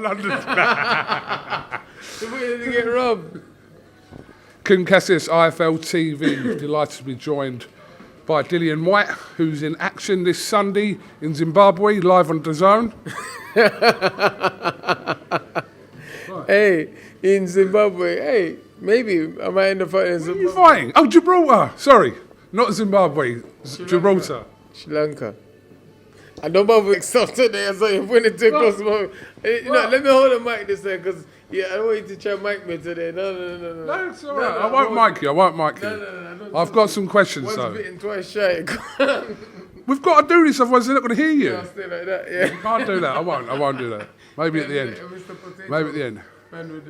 London. Where did he get robbed? Kugan Cassius, iFLTV, delighted to be joined by Dillian Whyte, who's in action this Sunday in Zimbabwe, live on DAZN. Hey, in Zimbabwe. Hey, maybe I might end up fighting in Where are Zimbabwe. you fighting? Oh, Gibraltar. Sorry, not Zimbabwe. Gibraltar. Sri Lanka. I don't bother stuff today, so you're putting it too close to my... let me hold the mic this time, because I don't want you to try mic me today. No. No, it's all right. I won't mic you. I won't mic you. No. I've got some questions, Once though. bitten, twice shy. We've got to do this, otherwise they're not going to hear you. I'll stay like that, yeah. You can't do that. I won't do that. Maybe at the end. Maybe at the end. Man with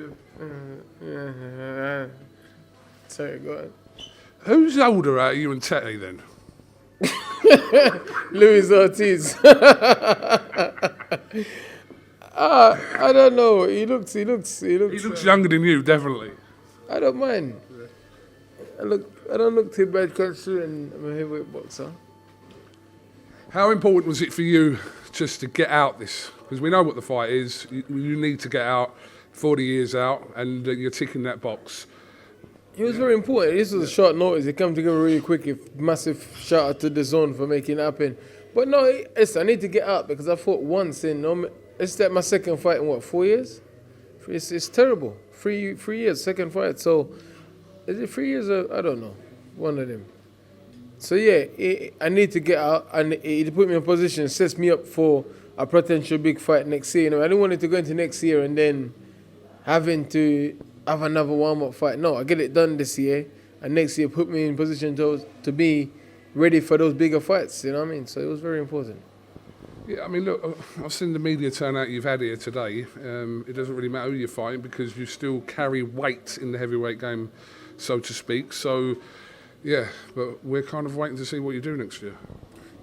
the... Sorry, go on. Who's older out of you and Tetty, then? Luis Ortiz. I don't know. He looks. He looks younger than you, definitely. I don't mind. I don't look too bad considering I'm a heavyweight boxer. How important was it for you just to get out this? Because we know what the fight is. You need to get out 40 years out, and you're ticking that box. It was very important. This was a short notice. It came together really quick. Massive shout out to DAZN for making it happen. But no, I need to get out because I fought once it's like my second fight in 4 years? It's terrible. 3 years, second fight. So, is it 3 years? I don't know. One of them. So yeah, I need to get out, and it put me in a position, sets me up for a potential big fight next year. I didn't want it to go into next year and then having to have another warm-up fight. No, I get it done this year, and next year put me in position to be ready for those bigger fights, you know what I mean? So it was very important. Yeah, I mean, look, I've seen the media turnout you've had here today. It doesn't really matter who you're fighting because you still carry weight in the heavyweight game, so to speak. So, yeah, but we're kind of waiting to see what you do next year.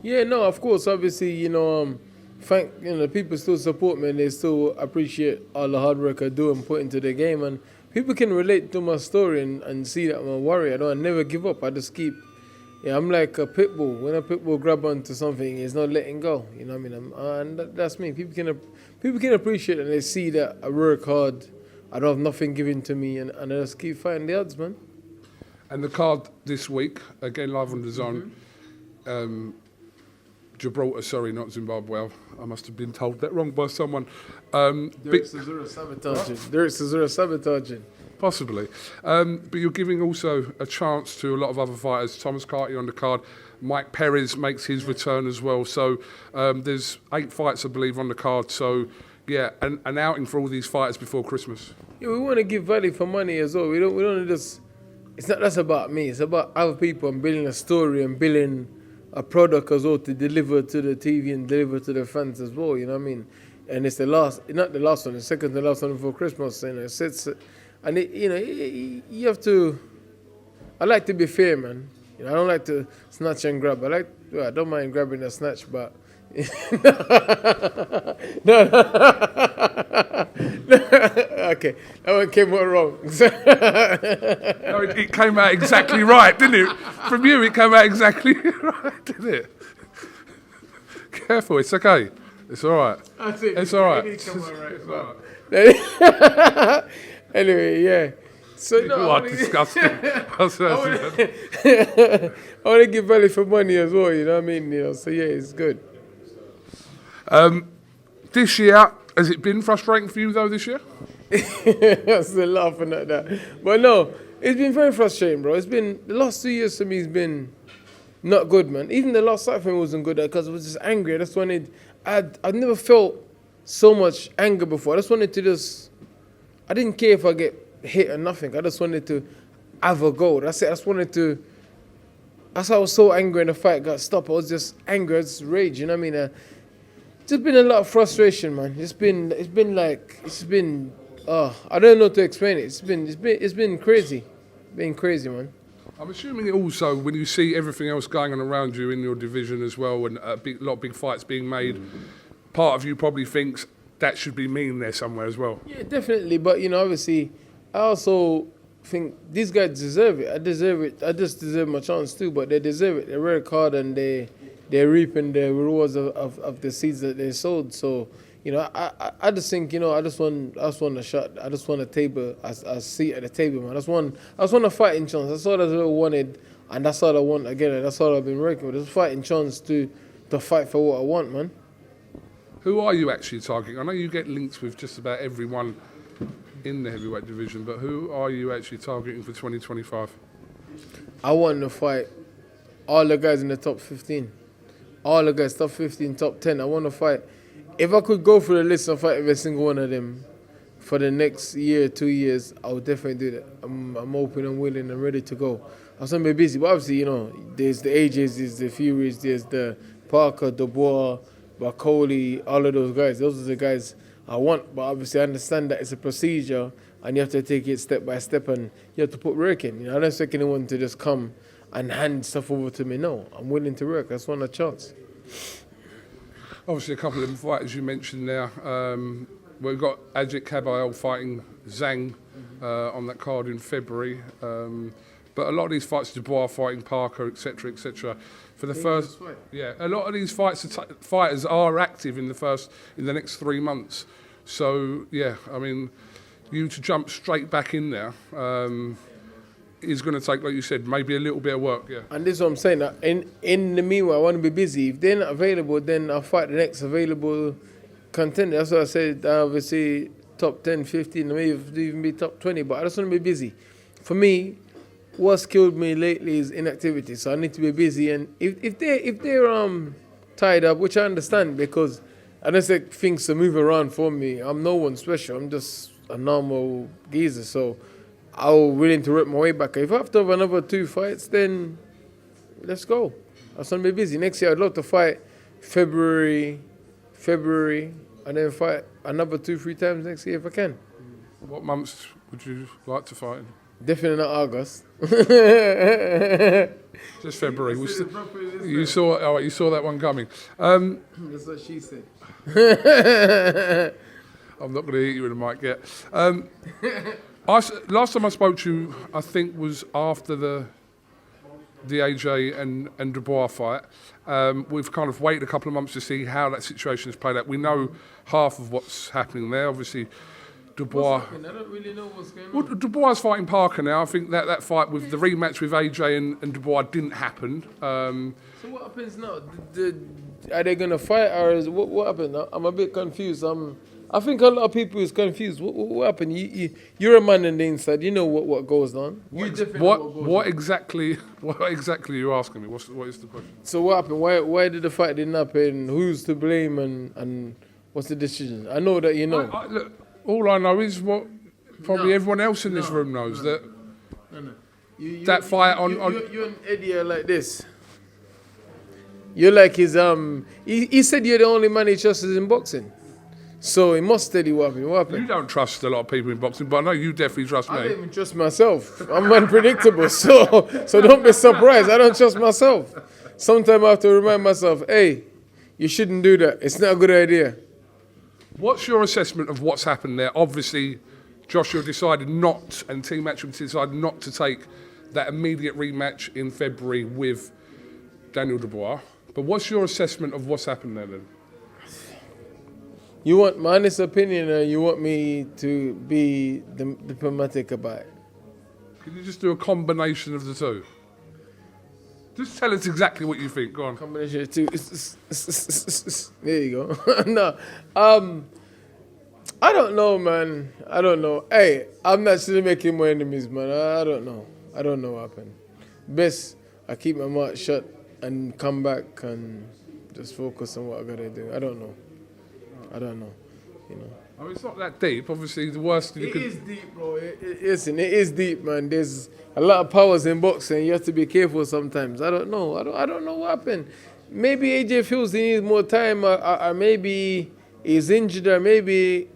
Yeah, no, of course, obviously, thank people still support me and they still appreciate all the hard work I do and put into the game, and people can relate to my story and see that I'm a warrior. I never give up. I just keep. Yeah, I'm like a pit bull. When a pit bull grab onto something, it's not letting go. You know what I mean? And that's me. People can appreciate it and they see that I work hard. I don't have nothing given to me, and I just keep fighting the odds, man. And the card this week, again live on DAZN. Gibraltar, sorry, not Zimbabwe. I must have been told that wrong by someone. Derek Chisora sabotaging. Possibly. But you're giving also a chance to a lot of other fighters. Thomas Carty on the card. Mike Perez makes his return as well. So there's 8 fights, I believe, on the card. So, yeah, an outing for all these fighters before Christmas. Yeah, we want to give value for money as well. We don't just... It's not just about me. It's about other people and building a story and building a product as well to deliver to the TV and deliver to the fans as well, you know what I mean? And it's not the last one, the second to last one before Christmas, you have to, I like to be fair, man. I don't like to snatch and grab. I don't mind grabbing a snatch, but no. Okay, that one came out wrong. No, it came out exactly right, didn't it? From you, it came out exactly right, didn't it? Careful, it's okay. It's all right. It's all right. Anyway, yeah. So you are disgusting. I want to give value for money as well, you know what I mean? So yeah, it's good. This year, has it been frustrating for you though this year? I'm still laughing at that. But no, it's been very frustrating, bro. The last 2 years for me has been not good, man. Even the last fight for me wasn't good because I was just angry. I just wanted, I'd never felt so much anger before. I just wanted to I didn't care if I get hit or nothing. I just wanted to have a goal. That's it. I just wanted to, that's why I was so angry when the fight got stopped. I was just angry, just rage, you know what I mean? Just been a lot of frustration, man. I don't know how to explain it. It's been crazy. Been crazy, man. I'm assuming it also, when you see everything else going on around you in your division as well, and a lot of big fights being made, part of you probably thinks that should be me in there somewhere as well. Yeah, definitely. But, obviously, I also think these guys deserve it. I deserve it. I just deserve my chance too, but they deserve it. They work hard and they're reaping the rewards of the seeds that they sowed. So, You know, I just think, you know, I just want a shot. I just want a table, a seat at the table, man. I just want a fighting chance. That's all I really wanted, and that's all I want again. And that's all I've been working with. Just fighting chance to fight for what I want, man. Who are you actually targeting? I know you get links with just about everyone in the heavyweight division, but who are you actually targeting for 2025? I want to fight all the guys in the top 15. All the guys, top 15, top 10. I want to fight. If I could go through the list and fight every single one of them for the next year, 2 years, I would definitely do that. I'm open and willing and ready to go. I was going to be busy, but obviously, you know, there's the AJs, there's the Furies, there's the Parker, Dubois, Okolie, all of those guys. Those are the guys I want, but obviously I understand that it's a procedure and you have to take it step by step and you have to put work in. You know, I don't expect anyone to just come and hand stuff over to me. No, I'm willing to work. I just want a chance. Obviously, a couple of them fighters you mentioned there. We've got Ajit Kabayel fighting Zhang on that card in February. But a lot of these fights, Dubois fighting Parker, etc., etc. For the first, a lot of these fighters are active in the next 3 months. So yeah, I mean, you to jump straight back in there is going to take, like you said, maybe a little bit of work. Yeah. And this is what I'm saying. In the meanwhile, I want to be busy. If they're not available, then I'll fight the next available contender. That's what I said. Obviously, top 10, 15, maybe even be top 20. But I just want to be busy. For me, what's killed me lately is inactivity. So I need to be busy. And if they're tied up, which I understand, because I don't expect things to move around for me. I'm no one special. I'm just a normal geezer. So I'm willing to work my way back. If I have to have another 2 fights, then let's go. I just want to be busy. Next year, I'd love to fight February, and then fight another 2-3 times next year if I can. What months would you like to fight in? Definitely not August. Just February. You saw that one coming. That's what she said. I'm not going to hit you with a mic yet. Last time I spoke to you, I think, was after the AJ and Dubois fight. We've kind of waited a couple of months to see how that situation has played out. We know half of what's happening there. Obviously, Dubois. I don't really know what's going on. Well, Dubois is fighting Parker now. I think that fight with the rematch with AJ and Dubois didn't happen. So what happens now? Are they going to fight, or what happened? I'm a bit confused. I think a lot of people is confused. What happened? You're a man on the inside. You know what goes on. What exactly are you asking me? What is the question? So what happened? Why did the fight didn't happen? Who's to blame and what's the decision? I know that you know. Look, all I know is what probably everyone else in this room knows, that that fight on... You and Eddie are like this. You're like his... He said you're the only man he trusts in boxing. So he must tell you what happened. You don't trust a lot of people in boxing, but I know you definitely trust me. I don't even trust myself. I'm unpredictable, so don't be surprised. I don't trust myself. Sometimes I have to remind myself, hey, you shouldn't do that. It's not a good idea. What's your assessment of what's happened there? Obviously, Joshua decided not, and Team Matchroom decided not to take that immediate rematch in February with Daniel Dubois. But what's your assessment of what's happened there then? You want my honest opinion, or you want me to be diplomatic about it? Can you just do a combination of the two? Just tell us exactly what you think. Go on. Combination of two. There you go. No. I don't know, man. I don't know. Hey, I'm not still making more enemies, man. I don't know. I don't know what happened. Best I keep my mouth shut and come back and just focus on what I gotta do. I don't know. You know. I mean, it's not that deep. Obviously, the worst you could... It is deep, bro. Listen, it is deep, man. There's a lot of powers in boxing. You have to be careful sometimes. I don't know. I don't know what happened. Maybe AJ feels he needs more time, or maybe he's injured, or maybe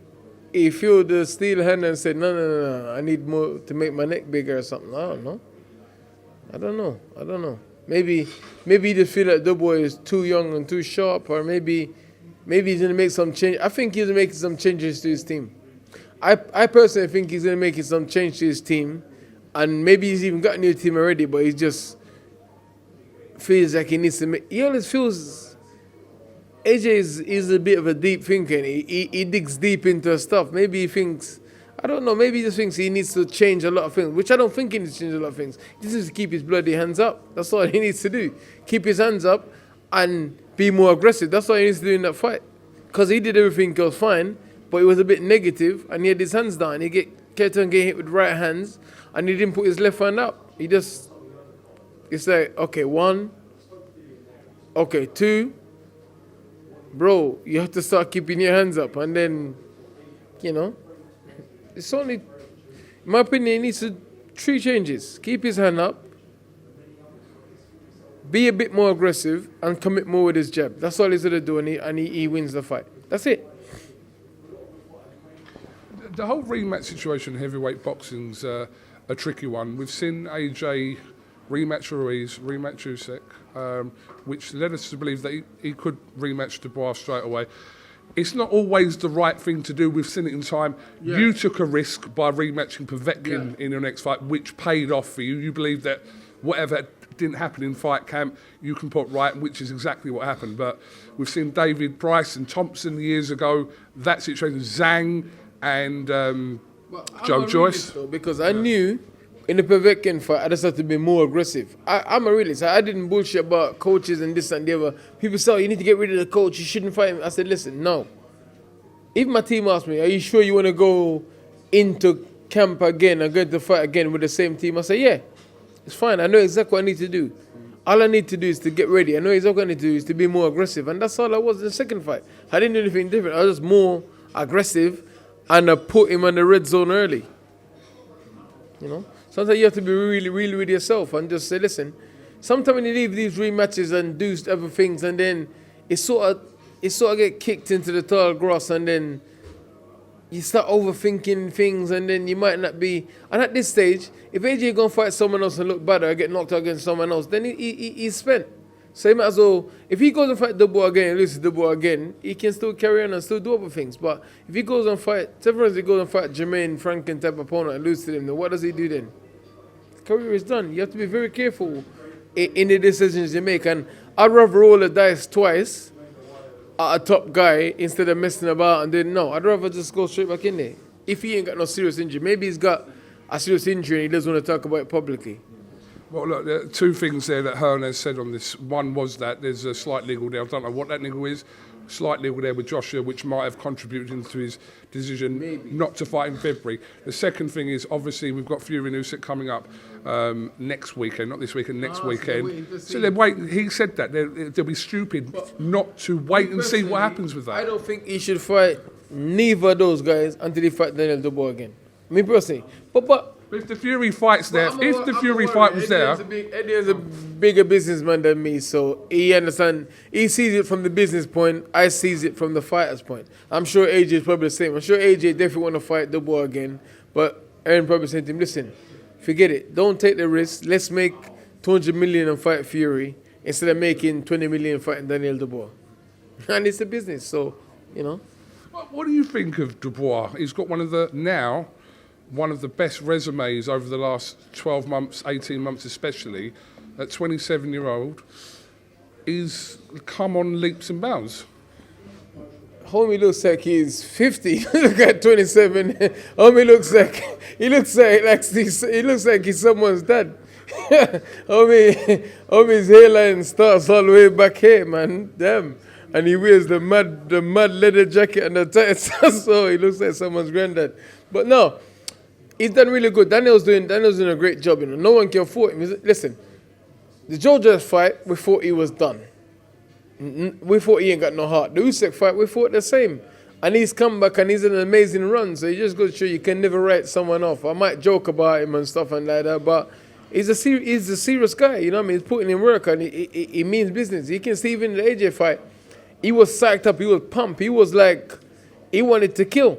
he feel the steel hand and said, no, I need more to make my neck bigger or something. I don't know. Maybe he just feel that Dubois is too young and too sharp, or maybe he's going to make some change. I think he's making some changes to his team. I personally think he's going to make some change to his team, and maybe he's even got a new team already, but he just feels like he needs to make... He always feels AJ is a bit of a deep thinker. He digs deep into stuff. Maybe he thinks, I don't know, maybe he just thinks he needs to change a lot of things, which I don't think he needs to change a lot of things. He just needs to keep his bloody hands up. That's all he needs to do. Keep his hands up and be more aggressive. That's all he needs to do in that fight. Because he did everything else fine, but he was a bit negative and he had his hands down. He kept on getting hit with right hands and he didn't put his left hand up. It's like, okay, 1, okay, 2. Bro, you have to start keeping your hands up. And then, it's only, in my opinion, he needs 3 changes. Keep his hand up, be a bit more aggressive, and commit more with his jab. That's all he's going to do, and he wins the fight. That's it. The whole rematch situation in heavyweight boxing's a tricky one. We've seen AJ rematch Ruiz, rematch Usyk, which led us to believe that he could rematch Dubois straight away. It's not always the right thing to do. We've seen it in time. Yeah. You took a risk by rematching Povetkin in your next fight, which paid off for you. You believe that whatever didn't happen in fight camp, you can put right, which is exactly what happened. But we've seen David Price and Thompson years ago, that situation, Zhang and Joe Joyce. Though, because I knew in the Povetkin fight, I just had to be more aggressive. I'm a realist. I didn't bullshit about coaches and this and the other. People say, you need to get rid of the coach. You shouldn't fight him. I said, listen, no. If my team asked me, are you sure you want to go into camp again and get to fight again with the same team? I say, yeah, it's fine. I know exactly what I need to do. All I need to do is to get ready. I know exactly what I need to do is to be more aggressive. And that's all I was in the second fight. I didn't do anything different. I was just more aggressive and I put him on the red zone early. Sometimes you have to be really, really with yourself and just say, listen, sometimes when you leave these rematches and do other things and then it sort of get kicked into the tall grass and then you start overthinking things and then you might not be. And at this stage, if AJ going to fight someone else and look better or get knocked out against someone else, then he's spent. So he might as well, if he goes and fight Dubois again and loses Dubois again, he can still carry on and still do other things. But if he goes and fight, sometimes he goes and fight Jermaine Franklin type opponent and loses to him, then what does he do then? Career is done. You have to be very careful in the decisions you make. And I'd rather roll the dice twice at a top guy instead of messing about and then no. I'd rather just go straight back in there. If he ain't got no serious injury, maybe he's got a serious injury and he doesn't want to talk about it publicly. Well, look, there are 2 things there that Hearn has said on this. One was that there's a slight niggle there. I don't know what that niggle is. Slight niggle there with Joshua, which might have contributed into his decision not to fight in February. The second thing is, obviously, we've got Fury-Usyk coming up next weekend, not this weekend, next weekend. So they're waiting. He said that. They'll be stupid not to wait and see what happens with that. I don't think he should fight neither of those guys until he fight Daniel Dubois again. Me personally. But if the Fury fight's there, if the Fury fight was there... Eddie is a bigger businessman than me, so he understands. He sees it from the business point, I sees it from the fighter's point. I'm sure AJ is probably the same. I'm sure AJ definitely want to fight Dubois again, but Aaron probably said to him, listen, forget it. Don't take the risk. Let's make 200 million and fight Fury instead of making 20 million fighting Daniel Dubois. And it's a business, so, What do you think of Dubois? He's got one of the best resumes over the last 12 months, 18 months especially. At 27-year-old, he's come on leaps and bounds. Homie looks like he's 50. Look at 27. Homie looks like he's someone's dad. Homie's hairline starts all the way back here, man. Damn. And he wears the mad leather jacket and the tights, so he looks like someone's granddad. But no. He's done really good. Daniel's doing a great job. No one can fault him. Listen, the Georgia fight, we thought he was done. We thought he ain't got no heart. The Usyk fight, we thought the same. And he's come back and he's an amazing run. So you just go to show you can never write someone off. I might joke about him and stuff and like that, but he's a serious guy. You know what I mean? He's putting in work and he means business. You can see even in the AJ fight, he was psyched up. He was pumped. He was like, he wanted to kill.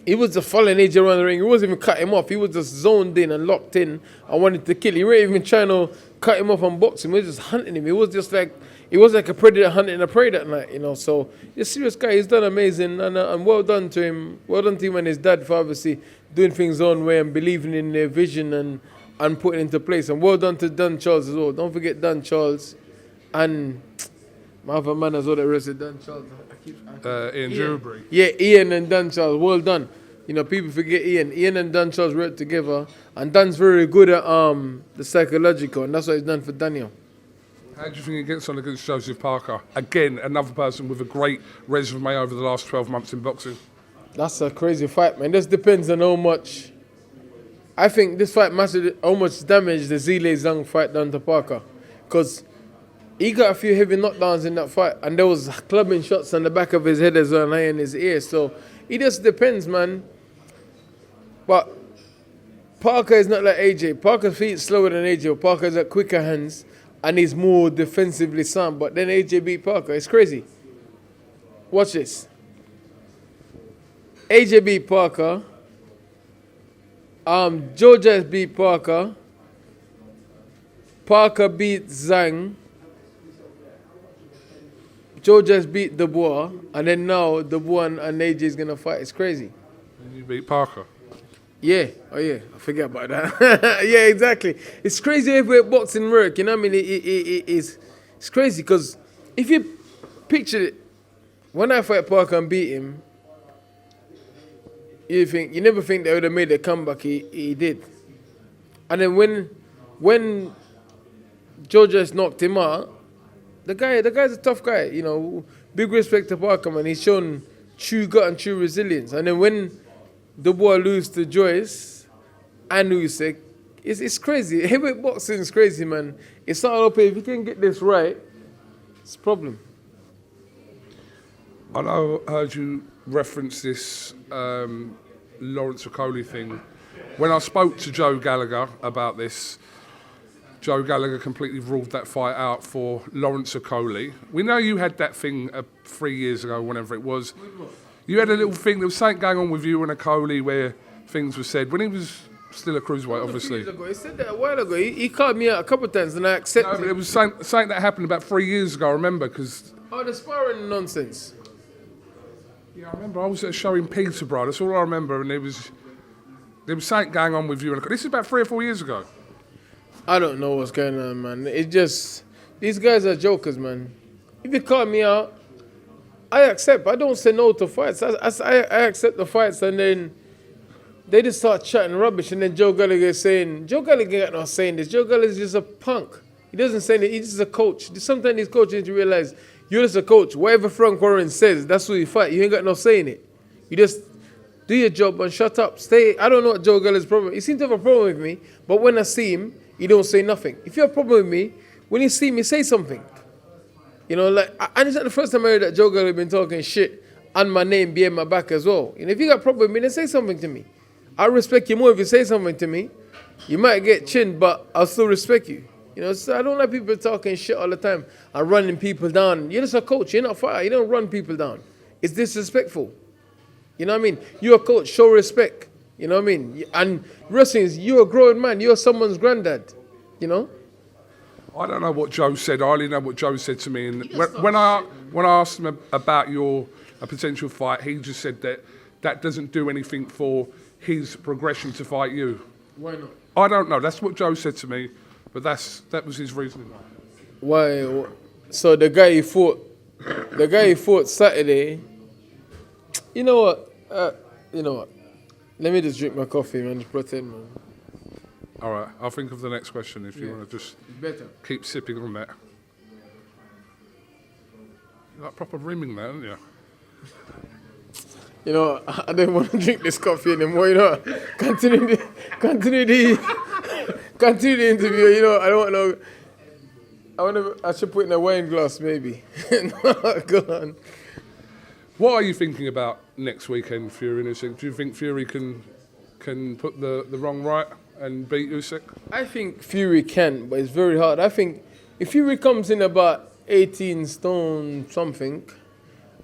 He was just following AJ around the ring. He wasn't even cut him off. He was just zoned in and locked in and wanted to kill. He wasn't even trying to cut him off and box him. He was just hunting him. He was like a predator hunting a prey that night, So he's a serious guy. He's done amazing and well done to him. Well done to him and his dad for obviously doing things his own way and believing in their vision and putting it into place. And well done to Dan Charles as well. Don't forget Dan Charles. And My other man as well that wrestled Dan Charles. Ian Dewberry. Yeah, Ian and Dan Charles. Well done. You know, people forget Ian. Ian and Dan Charles worked together, and Dan's very good at the psychological, and that's what he's done for Daniel. How do you think he gets on against Joseph Parker? Again, another person with a great resume over the last 12 months in boxing. That's a crazy fight, man. This depends on how much. I think this fight massive. How much damage the Zile Zhang fight done to Parker, because he got a few heavy knockdowns in that fight, and there was clubbing shots on the back of his head as well, and in his ear. So it just depends, man. But Parker is not like AJ. Parker's feet slower than AJ. Parker's got quicker hands, and he's more defensively sound. But then AJ beat Parker. It's crazy. Watch this. AJ beat Parker. Georgia beat Parker. Parker beat Zhang. Georgia's beat Dubois, and then now Dubois and AJ is gonna fight. It's crazy. And you beat Parker. Yeah. Oh yeah. I forget about that. Yeah, exactly. It's crazy if boxing work. You know what I mean? It's crazy because if you picture it, when I fight Parker and beat him, you never think they would have made the comeback he did. And then when Georgia's knocked him out. The guy's a tough guy, you know. Big respect to Parker, man. He's shown true gut and true resilience. And then when Dubois lose to Joyce and Usyk, it's crazy. Heavyweight boxing is crazy, man. It's not all okay. If you can get this right, it's a problem. I know I heard you reference this Lawrence Okolie thing. When I spoke to Joe Gallagher about this, Joe Gallagher completely ruled that fight out for Lawrence Okolie. We know you had that thing 3 years ago, whenever it was. You had a little thing, there was something going on with you and Okolie where things were said. When he was still a cruiserweight, obviously. He said that a while ago. He called me out a couple of times and I accepted No, but it was something that happened about 3 years ago, I remember, because... Oh, the sparring nonsense. Yeah, I remember I was at a show in Peterborough, that's all I remember, and there was something going on with you and Okolie. This is about 3 or 4 years ago. I don't know what's going on, man. It just... These guys are jokers, man. If you call me out, I accept. I don't say no to fights. I accept the fights, and then they just start chatting rubbish, and then Joe Gallagher is saying... Joe Gallagher not saying this. Joe Gallagher is just a punk. He doesn't say anything. He's just a coach. Sometimes these coaches need to realize you're just a coach. Whatever Frank Warren says, that's who you fight. You ain't got no say in it. You just do your job and shut up. Stay. I don't know what Joe Gallagher's problem is. He seems to have a problem with me, but when I see him, he don't say nothing. If you have a problem with me, when you see me, say something. You know, like, and it's not the first time I heard that Joe Gallagher been talking shit and my name behind my back as well. And if you got a problem with me, then say something to me. I respect you more if you say something to me. You might get chinned, but I'll still respect you. You know, so I don't like people talking shit all the time and running people down. You're just a coach. You're not a fighter. You don't run people down. It's disrespectful. You know what I mean? You're a coach. Show respect. You know what I mean? And wrestling is, you're a grown man. You're someone's granddad. You know? I don't know what Joe said. I only know what Joe said to me. And when I asked him about a potential fight, he just said that doesn't do anything for his progression to fight you. Why not? I don't know. That's what Joe said to me, but that was his reasoning. Why? So the guy he fought Saturday. You know what? Let me just drink my coffee, man. Just pretend, man. All right, I'll think of the next question if you want to just keep sipping on that. You're like proper rimming that, aren't you? You know, I don't want to drink this coffee anymore. You know, continue the interview. You know, I don't know. I should put in a wine glass, maybe. Go on. What are you thinking about next weekend, Fury and Usyk? Do you think Fury can put the wrong right and beat Usyk? I think Fury can, but it's very hard. I think if Fury comes in about 18 stone something,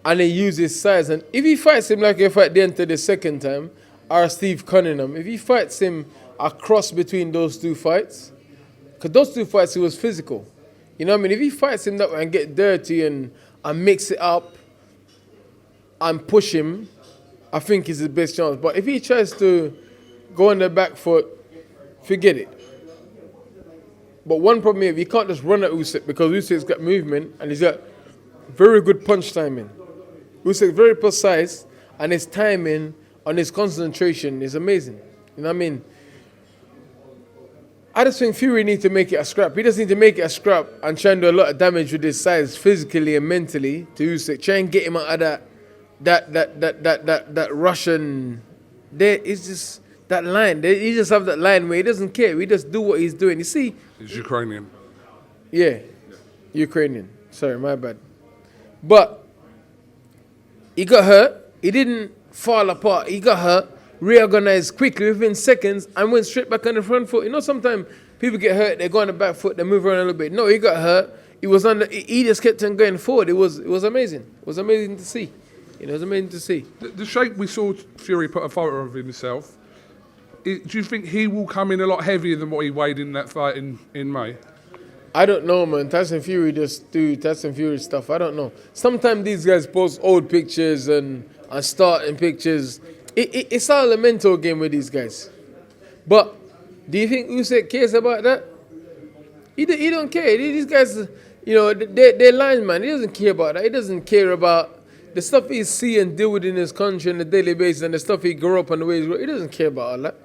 and he uses size, and if he fights him like he fight Dente the second time, or Steve Cunningham, if he fights him a cross between those two fights, because those two fights he was physical. You know what I mean? If he fights him that way and get dirty and mix it up and push him, I think he's the best chance. But if he tries to go on the back foot, forget it. But one problem is, you can't just run at Usyk because Usyk's got movement and he's got very good punch timing. Usyk very precise, and his timing and his concentration is amazing. You know what I mean? I just think Fury needs to make it a scrap. He doesn't need to make it a scrap and try and do a lot of damage with his size physically and mentally to Usyk. Try and get him out of that Russian. There is just that line. He just have that line where he doesn't care. He just do what he's doing. You see? He's Ukrainian. Yeah. Ukrainian. Sorry, my bad. But he got hurt. He didn't fall apart. He got hurt. Reorganized quickly within seconds and went straight back on the front foot. You know, sometimes people get hurt, they go on the back foot, they move around a little bit. No, he got hurt. He just kept on going forward. It was amazing. It was amazing to see. You know, it was amazing to see. The shape we saw Fury put a photo of himself, do you think he will come in a lot heavier than what he weighed in that fight in May? I don't know, man. Tyson Fury just do Tyson Fury stuff. I don't know. Sometimes these guys post old pictures and starting pictures. It's all a mental game with these guys. But do you think Usyk cares about that? He don't care. These guys, you know, they're linemen. He doesn't care about that. He doesn't care about the stuff he see and deal with in his country on a daily basis and the stuff he grew up on the way he grew up. He doesn't care about all that.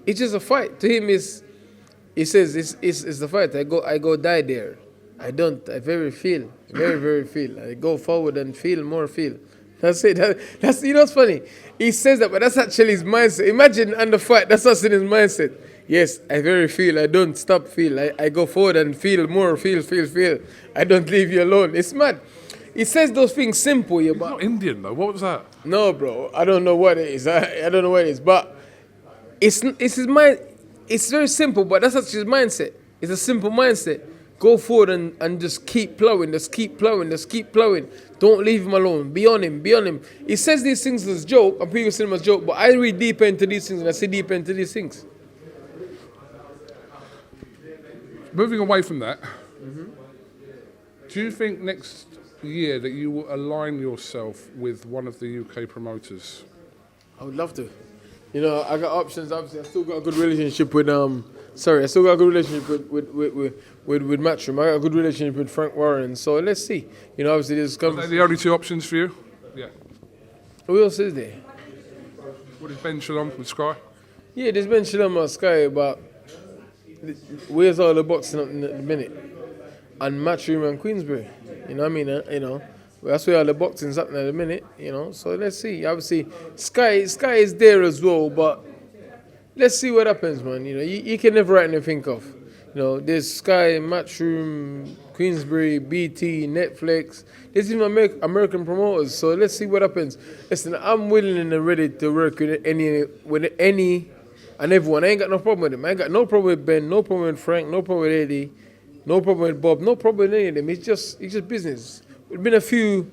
It's just a fight. To him, he says it's the fight. I go die there. I very feel. I go forward and feel. That's it. That's you know what's funny? He says that, but that's actually his mindset. Imagine on the fight, that's what's in his mindset. Yes, I very feel. I don't stop feel. I go forward and feel more. Feel. I don't leave you alone. It's mad. He says those things simple. Yeah, but not Indian though. What was that? No, bro. I don't know what it is. I don't know what it is. But it's his mind. It's very simple, but that's actually his mindset. It's a simple mindset. Go forward and just keep plowing. Just keep plowing. Don't leave him alone. Be on him. He says these things as a joke, and people say them as a joke, but I read deep into these things, and I see deep into these things. Moving away from that, do you think next year that you will align yourself with one of the UK promoters? I would love to. You know, I got options. Obviously, I still got a good relationship with I still got a good relationship with Matchroom. I got a good relationship with Frank Warren. So let's see. You know, obviously there's. Are they the only two options for you? Yeah. Who else is there? What is Ben Shalom with Sky? Yeah, there's Ben Shalom on Sky, but where's all the boxing up in the minute? And Matchroom and Queensbury. You know what I mean? You know. That's where all the boxing's happening at the minute, you know. So let's see. Obviously, Sky is there as well, but let's see what happens, man. You know, you can never write anything off. You know, there's Sky, Matchroom, Queensbury, BT, Netflix. There's even American promoters. So let's see what happens. Listen, I'm willing and ready to work with any and everyone. I ain't got no problem with them. I ain't got no problem with Ben, no problem with Frank, no problem with Eddie, no problem with Bob, no problem with any of them. It's just business. There's been a few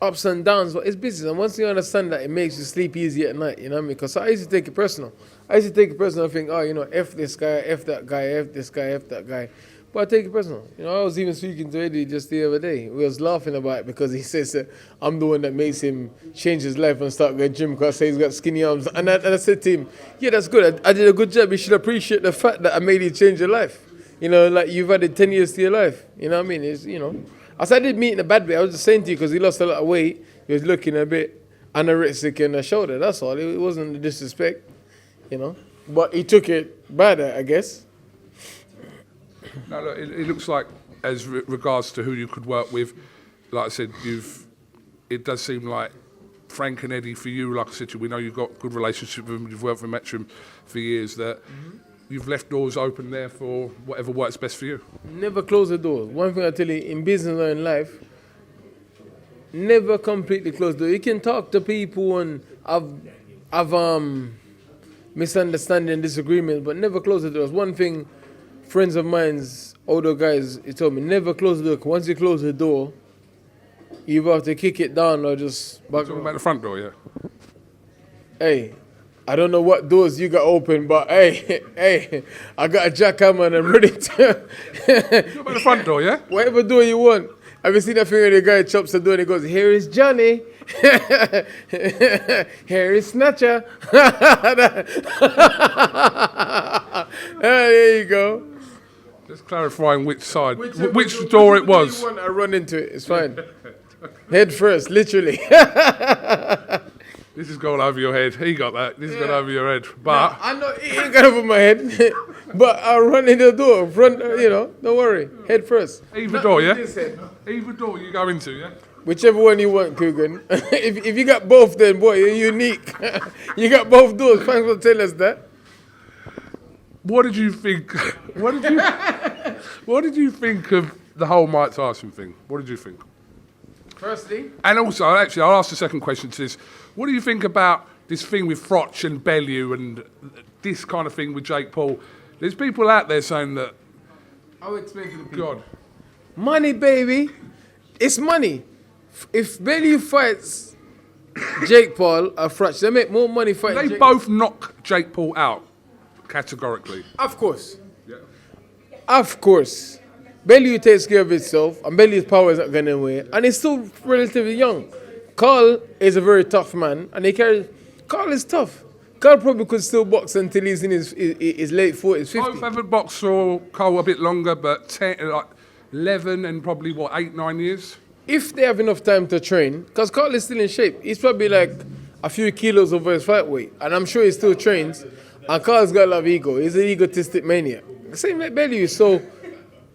ups and downs, but it's business. And once you understand that, it makes you sleep easy at night, you know what I mean? Because I used to take it personal. I think, oh, you know, F this guy, F that guy, F this guy, F that guy. But I take it personal. You know, I was even speaking to Eddie just the other day. We was laughing about it because he says that I'm the one that makes him change his life and start going gym because I say he's got skinny arms. And I said to him, yeah, that's good. I did a good job. You should appreciate the fact that I made you change your life. You know, like you've added 10 years to your life. You know what I mean? It's, you know. As I did meet in a bad way, I was just saying to you because he lost a lot of weight. He was looking a bit anorexic in the shoulder. That's all. It wasn't a disrespect, you know. But he took it bad, I guess. No, look, it looks like, as regards to who you could work with, like I said, it does seem like Frank and Eddie for you, like I said to you, we know you've got a good relationship with them, you've worked with Matchroom for years, that you've left doors open there for whatever works best for you. Never close the door. One thing I tell you, in business or in life, never completely close the door. You can talk to people and have misunderstanding and disagreement, but never close the doors. One thing, friends of mine's, older guys, he told me, never close the door. Once you close the door, you have to kick it down or just back. Talking about the front door, yeah? Hey, I don't know what doors you got open, but hey, I got a jackhammer and I'm ready to. Talking about the front door, yeah? Whatever door you want. Have you seen that thing where the guy chops the door and he goes, here is Johnny. Here is Snatcher. There you go. Just clarifying which side, which door it was. You want, I run into it. It's fine. Head first, literally. This has gone over your head. He got that. This has gone over your head. But I know it ain't gone over my head. But I'll run in the door. Front, don't worry. Head first. Either door, yeah? Either door you go into, yeah? Whichever one you want, Kugan. if you got both, then boy, you're unique. You got both doors. Thanks for telling us that. What did you think? What did you think of the whole Mike Tyson thing? What did you think? Firstly, and also, actually, I'll ask the second question to this. What do you think about this thing with Froch and Bellew and this kind of thing with Jake Paul? There's people out there saying that. I'll explain to the people. God, money, baby. It's money. If Bellew fights Jake Paul or Froch, they make more money fighting. They both knock Jake Paul out categorically. Of course. Yeah. Of course. Bellew takes care of itself, and Bellew's power is not going away, and he's still relatively young. Carl is a very tough man, and Carl is tough. Carl probably could still box until he's in his late 40s, 50s. Both haven't boxed for Carl a bit longer, but 11 and probably, 8, 9 years? If they have enough time to train, because Carl is still in shape. He's probably like a few kilos over his fight weight, and I'm sure he still trains, and Carl's got a lot of ego. He's an egotistic maniac. Same like Bellew, so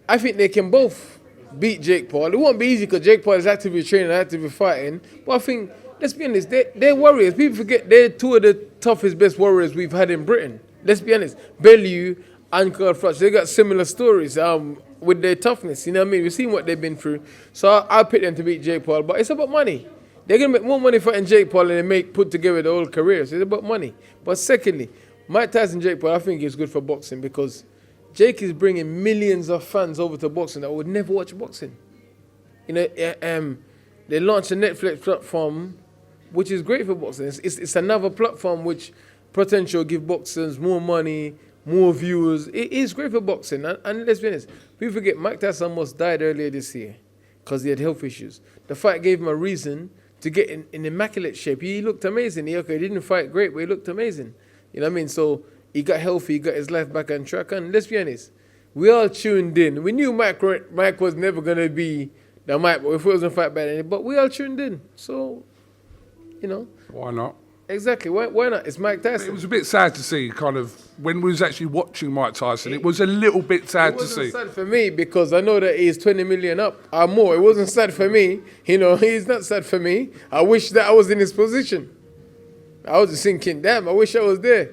I think they can both beat Jake Paul. It won't be easy because Jake Paul is actively training, actively fighting. But I think, let's be honest, they're warriors. People forget they're two of the toughest, best warriors we've had in Britain. Let's be honest. Bellew and Carl Froch, they got similar stories with their toughness. You know what I mean? We've seen what they've been through. So I'll pick them to beat Jake Paul. But it's about money. They're going to make more money fighting Jake Paul than they put together the whole career. So it's about money. But secondly, Mike Tyson, Jake Paul, I think is good for boxing because Jake is bringing millions of fans over to boxing that would never watch boxing. They launched a Netflix platform, which is great for boxing. It's another platform which potentially give boxers more money, more viewers. It is great for boxing. And let's be honest, people forget Mike Tyson almost died earlier this year because he had health issues. The fight gave him a reason to get in immaculate shape. He looked amazing. He didn't fight great, but he looked amazing. You know what I mean? So he got healthy, he got his life back on track. And let's be honest, we all tuned in. We knew Mike was never going to be the Mike, if he wasn't fight better, but we all tuned in. So, Why not? Exactly. Why not? It's Mike Tyson. It was a bit sad to see, kind of, when we was actually watching Mike Tyson, it was a little bit sad to see. It wasn't sad for me because I know that he's 20 million up or more. It wasn't sad for me. He's not sad for me. I wish that I was in his position. I was just thinking, damn, I wish I was there.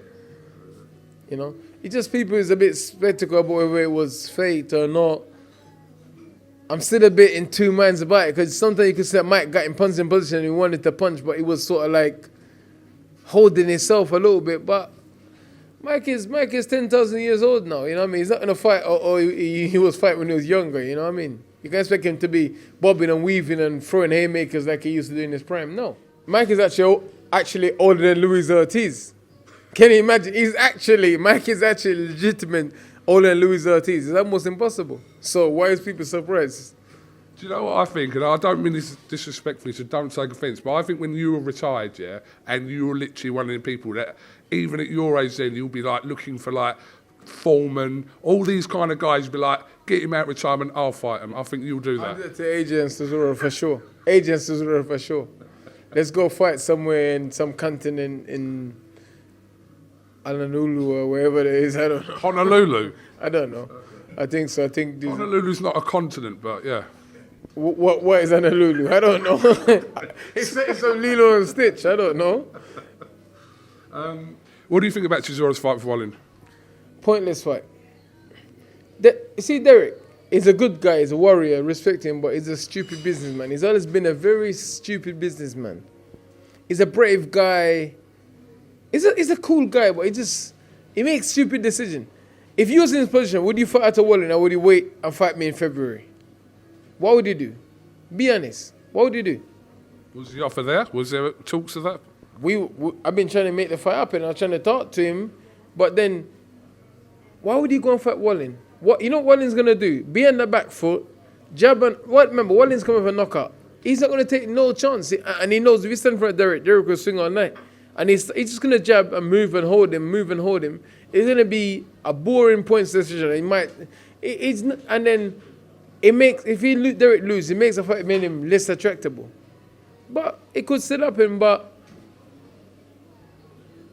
It's just people is a bit skeptical about whether it was fate or not. I'm still a bit in two minds about it because sometimes you could say Mike got in punching position and he wanted to punch, but he was sort of like holding himself a little bit. But Mike is 10,000 years old now, you know what I mean? He's not going to fight, or he was fighting when he was younger, you know what I mean? You can't expect him to be bobbing and weaving and throwing haymakers like he used to do in his prime. No. Mike is actually older than Luis Ortiz. Can you imagine? Mike is actually legitimate older than Luis Ortiz. It's almost impossible. So why is people surprised? Do you know what I think? And I don't mean this disrespectfully, so don't take offence, but I think when you were retired, yeah, and you were literally one of the people that, even at your age then, you'll be like looking for like Foreman, all these kind of guys, be like, get him out of retirement, I'll fight him. I think you'll do that. I'll do that to AJ and Chisora for sure. AJ and Chisora for sure. Let's go fight somewhere in some continent in Honolulu or wherever it is. I don't know. Honolulu? I don't know. I think so. Honolulu's not a continent, but yeah. What is Honolulu? I don't know. It's some Lilo and Stitch. I don't know. What do you think about Chisora's fight for Wallin? Pointless fight. You see, Derek is a good guy. He's a warrior. Respect him, but he's a stupid businessman. He's always been a very stupid businessman. He's a brave guy. He's a cool guy, but he makes stupid decisions. If you was in his position, would you fight at a Wallin or would you wait and fight me in February? What would you do? Be honest. What would you do? Was the offer there? Was there talks of that? I've been trying to make the fight happen. I was trying to talk to him, but then why would he go and fight Wallin? What Wallin's gonna do? Be on the back foot, jab and what? Remember, Wallin's coming for a knockout. He's not gonna take no chance, and he knows if he stand for Derek will swing all night, and he's just gonna jab and move and hold him. It's gonna be a boring points decision. It's not, and then it makes if Derek lose, it makes the fight make him less attractable. But it could still happen. But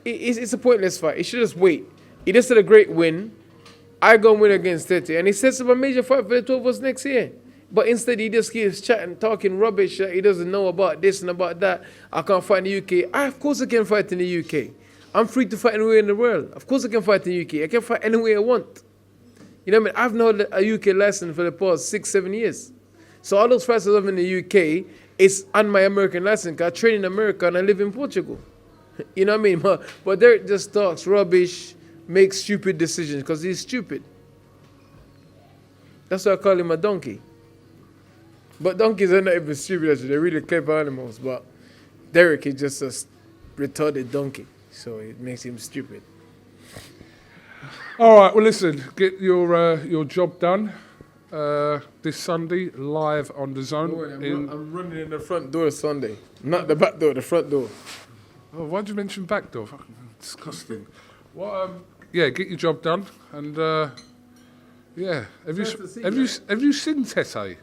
it's a pointless fight. He should just wait. He just had a great win. I go and win against 30, and he sets up a major fight for the 2 of us next year. But instead, he just keeps chatting, talking rubbish that he doesn't know about this and about that. I can't fight in the UK. Of course I can fight in the UK. I'm free to fight anywhere in the world. Of course I can fight in the UK. I can fight anywhere I want. You know what I mean? I've known a UK license for the past 6-7 years. So all those fights I have in the UK is on my American license. I train in America and I live in Portugal. You know what I mean? But Derek just talks rubbish, makes stupid decisions because he's stupid. That's why I call him a donkey. But donkeys are not even stupid, actually. They're really clever animals. But Derek is just a retarded donkey. So it makes him stupid. All right, well, listen, get your job done this Sunday, live on The Zone. I'm running in the front door Sunday. Not the back door, the front door. Oh, why'd you mention back door? Fucking disgusting. Well, yeah, get your job done. And, yeah. Have you seen Tete?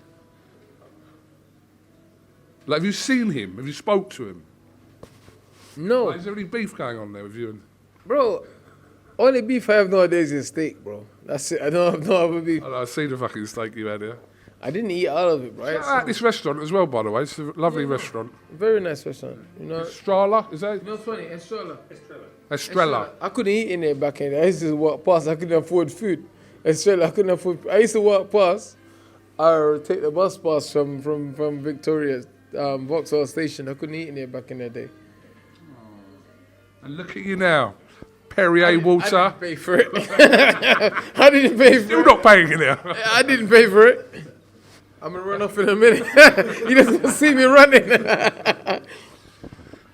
Like, have you seen him? Have you spoke to him? No. Like, is there any beef going on there with you? Bro, only beef I have nowadays is steak, bro. That's it. I don't have no other beef. I see the fucking steak you had here. I didn't eat all of it, bro. At this restaurant as well, by the way. It's a lovely restaurant. Very nice restaurant. You know. Estrella, is that? No, it's funny. Estrella. I couldn't eat in there back in there. I used to walk past. I couldn't afford food. Estrella, I couldn't afford. I used to walk past or take the bus pass from Victoria, Vauxhall Station. I couldn't eat in there back in the day. And look at you now. Perrier water. I didn't pay for it. I didn't pay for it. You're not paying in there. I didn't pay for it. I'm going to run off in a minute. You just see me running.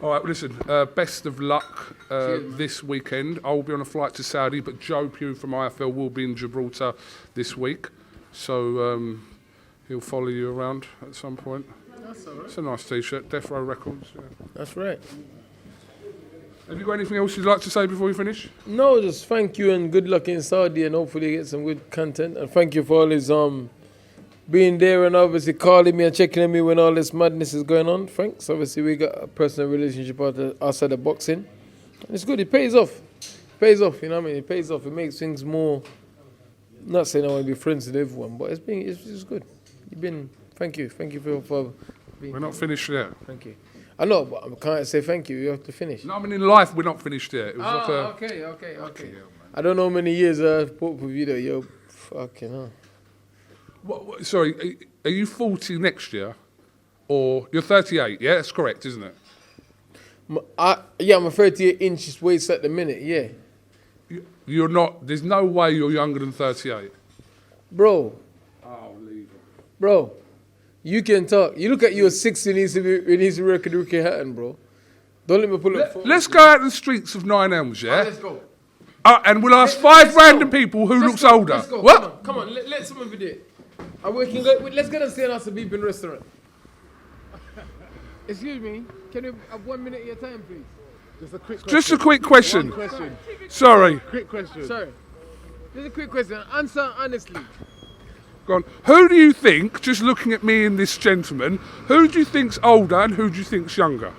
All right, well, listen, best of luck this weekend. I will be on a flight to Saudi, but Joe Pugh from IFL will be in Gibraltar this week. So he'll follow you around at some point. That's all right. It's a nice T-shirt, Death Row Records. Yeah. That's right. Have you got anything else you'd like to say before we finish? No, just thank you and good luck in Saudi and hopefully get some good content. And thank you for always being there and obviously calling me and checking on me when all this madness is going on. Thanks. Obviously, we got a personal relationship outside of boxing. And it's good. It pays off. It pays off, you know what I mean? It pays off. It makes things more... Not saying I want to be friends with everyone, but it's good. Thank you. Thank you for being... We're not finished yet. Than't you. I know, but I can't say thank you. You have to finish. No, I mean, in life, we're not finished yet. It was Okay. I don't know how many years I've put with you there. Yo, fucking hell. What, sorry, are you 40 next year? Or you're 38, yeah? That's correct, isn't it? I'm a 38 inches waist at the minute, yeah. You're not, there's no way you're younger than 38. Bro. Oh, leave it. Bro. You can talk. You look at your 60 needs to work at Ricky Hatton, bro. Don't let me pull up. Let's go out the streets of Nine Elms, yeah? Let's go. And we'll ask five random people who looks older. Let's go. What? Come on. Let someone video it. Let's go and stay and ask a beeping restaurant. Excuse me. Can you have 1 minute of your time, please? Just a quick question. One question. Sorry. Quick question. Sorry. Just a quick question. Answer honestly. Go on. Who do you think, just looking at me and this gentleman, who do you think's older and who do you think's younger?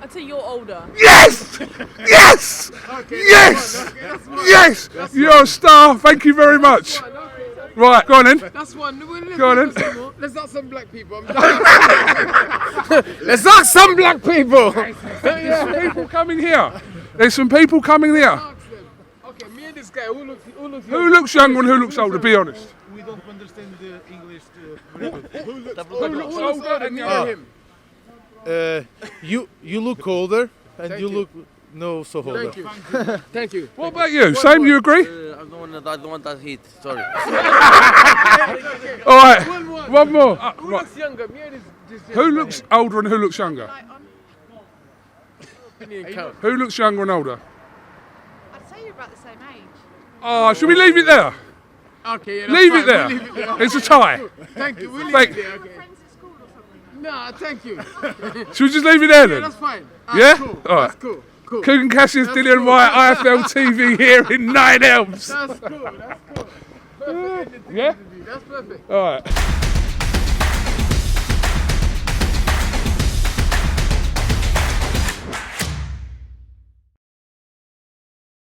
I'd say you're older. Yes! Yes! Okay, Yes! Yes! That's You're a star. Thank you very much. Right, go on then. That's one. Go on then. Let's ask some black people. Let's ask some black people. There's some people coming here. There's some people coming here. Okay, me and this guy, who looks younger and who looks older? Be honest. We don't understand the English. Who looks older and younger? You look older and Thank you you. look no so older. Thank you. Thank you. What about you? Same, you agree? I'm the one that hit. Sorry. All right, one more. Who looks younger? Me and this Who looks older and who looks younger? Who looks younger and older? I'd say you're about the same age. Oh, should we leave it there? Okay, yeah, Leave it there. It's a tie. Thank you. We'll leave Thank- it there. Okay. Friends at school or something? Nah, thank you. Should we just leave it there Yeah, then? that's fine. Yeah? Cool. All right. That's cool. Cool. Kugan Cassius, That's Dillian cool. Whyte, IFLTV here in 9 Elms. That's cool. That's cool. Perfect. Yeah? That's perfect. All right.